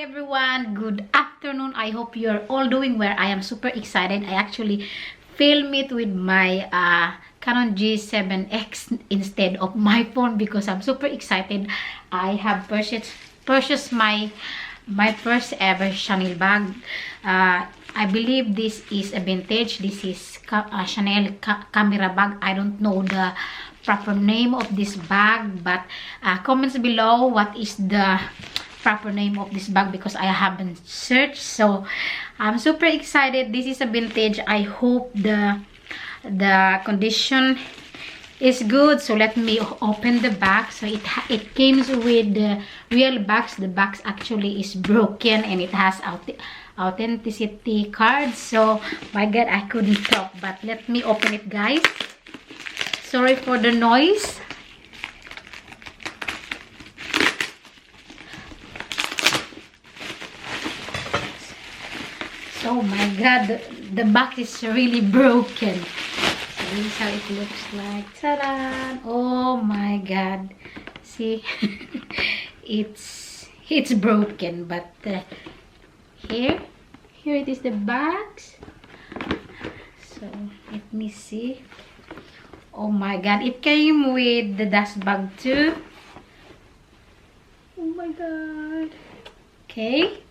everyone, good afternoon. I hope you're all doing well. I am super excited. I actually film it with my Canon G7X instead of my phone because I'm super excited. I have purchased my first ever Chanel bag. I believe this is a vintage. This is Chanel camera bag. I don't know the proper name of this bag, but comments below what is the proper name of this bag because I haven't searched. So I'm super excited. This is a vintage. I hope the condition is good. So let me open the bag. So it came with the real box. The box actually is broken and it has authenticity cards. So my god, I couldn't talk, but let me open it, guys. Sorry for the noise. Oh my god, the box is really broken. So this is how it looks like. Ta-da! Oh my god. See? it's broken, but here it is, the box. So let me see. Oh my god, it came with the dust bag too. Oh my god. Okay,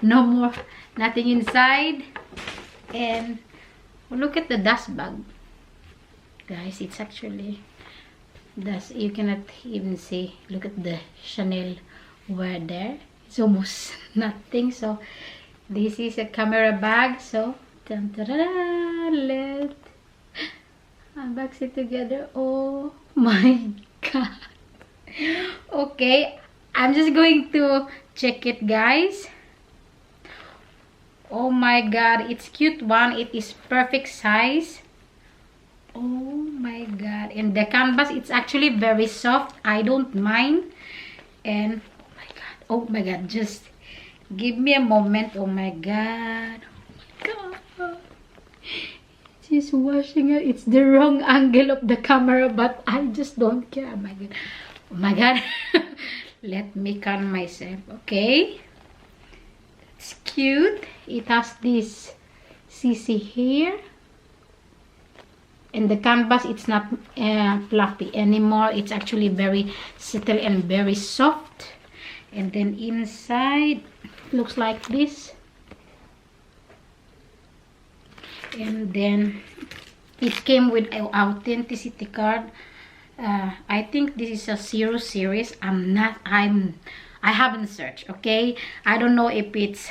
no more, nothing inside. And look at the dust bag, guys. It's actually dust. You cannot even see. Look at the Chanel wear there. It's almost nothing. So this is a camera bag. So let's unbox it together. Oh my god. Okay, I'm just going to check it, guys. Oh my god, it's cute one. It is perfect size. Oh my god. And the canvas, it's actually very soft. I don't mind. And oh my god, just give me a moment. Oh my god. Oh my god. She's washing it. It's the wrong angle of the camera, but I just don't care. Oh my god. Oh my god. Let me calm myself. Okay. It's cute. It has this CC here. And the canvas, it's not fluffy anymore. It's actually very subtle and very soft. And then inside looks like this. And then it came with an authenticity card. I think this is a 0 series. I haven't searched. Okay, I don't know if it's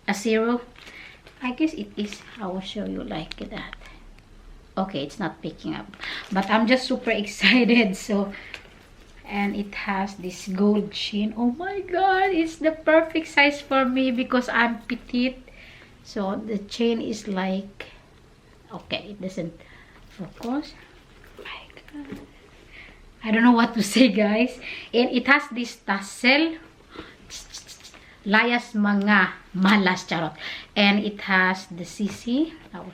a 0. I guess it is. I will show you like that. Okay, it's not picking up, but I'm just super excited. So, and it has this gold chain. Oh my god, it's the perfect size for me because I'm petite. So the chain is like, okay, it doesn't focus. Oh my god, I don't know what to say, guys. And it has this tassel. Layas mga malas, charot. And it has the CC. Oh,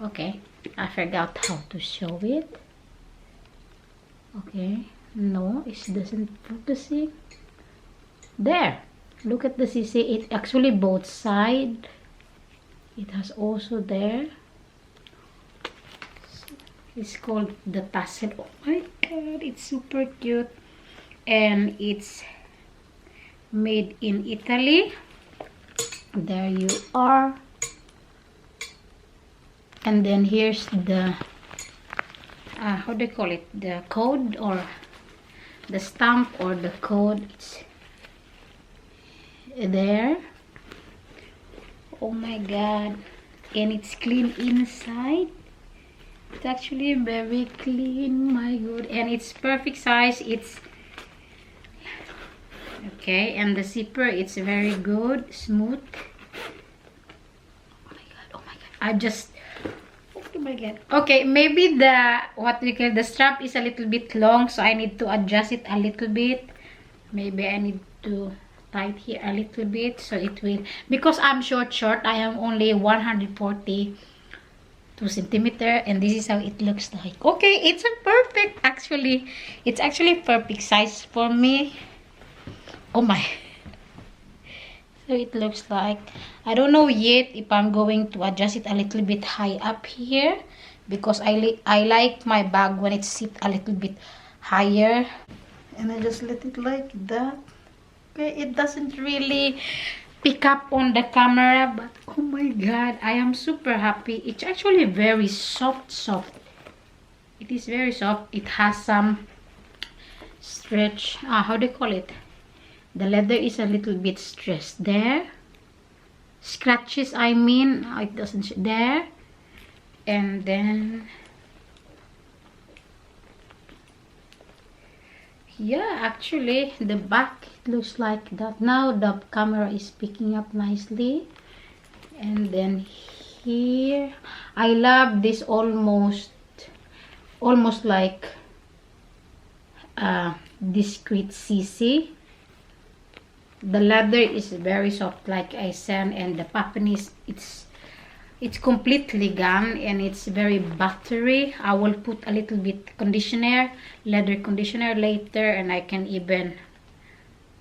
okay, I forgot how to show it. Okay, no, it doesn't focusing. There, look at the CC. It actually both side. It has also there. It's called the tassel. Oh my god, it's super cute. And it's made in Italy. There you are. And then here's the how do you call it, the code or the stamp or the code. It's there. Oh my god. And it's clean inside. It's actually very clean, my god. And it's perfect size. It's okay, and the zipper, it's very good, smooth. Oh my god, oh my god. I just, oh my god. Okay, maybe the, what we call, the strap is a little bit long, so I need to adjust it a little bit. Maybe I need to tight here a little bit, so it will, because I'm short, I am only 142 centimeter, and this is how it looks like. Okay, it's a perfect, actually, it's actually perfect size for me. Oh my. So it looks like, I don't know yet if I'm going to adjust it a little bit high up here, because I like my bag when it sits a little bit higher, and I just let it like that. Okay, it doesn't really pick up on the camera, but oh my god, I am super happy. It's actually very soft. It is very soft. It has some stretch, how do you call it, the leather is a little bit stressed there, scratches I mean, it doesn't there. And then yeah, actually the back looks like that. Now the camera is picking up nicely. And then here, I love this almost like discreet CC. The leather is very soft like I said, and the pattern is it's completely gone, and it's very buttery. I will put a little bit conditioner, leather conditioner later, and I can even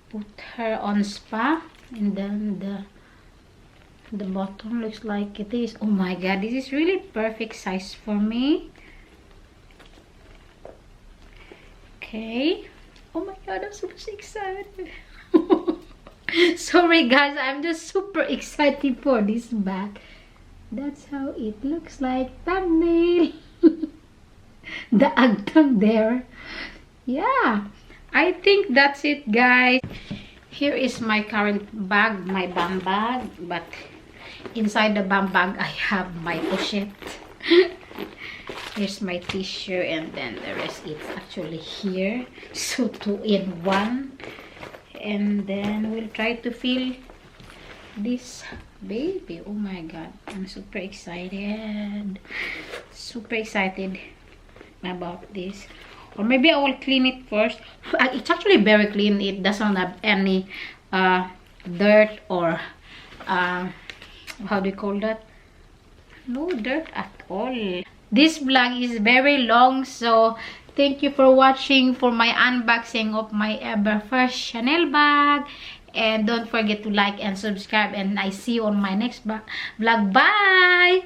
put her on spa. And then the bottom looks like it is. Oh my god, this is really perfect size for me. Okay. Oh my god, I'm super excited. Sorry guys, I'm just super excited for this bag. That's how it looks like. Thumbnail. The agtang there. Yeah, I think that's it guys. Here is my current bag, my bum bag, but inside the bum bag I have my pochette. Here's my tissue, and then the rest is actually here, so 2 in 1. And then we'll try to fill this baby. Oh my god, I'm super excited about this. Or maybe I will clean it first. It's actually very clean. It doesn't have any dirt or how do you call that, no dirt at all. This vlog is very long, so thank you for watching for my unboxing of my ever first Chanel bag. And don't forget to like and subscribe, and I see you on my next vlog. Bye.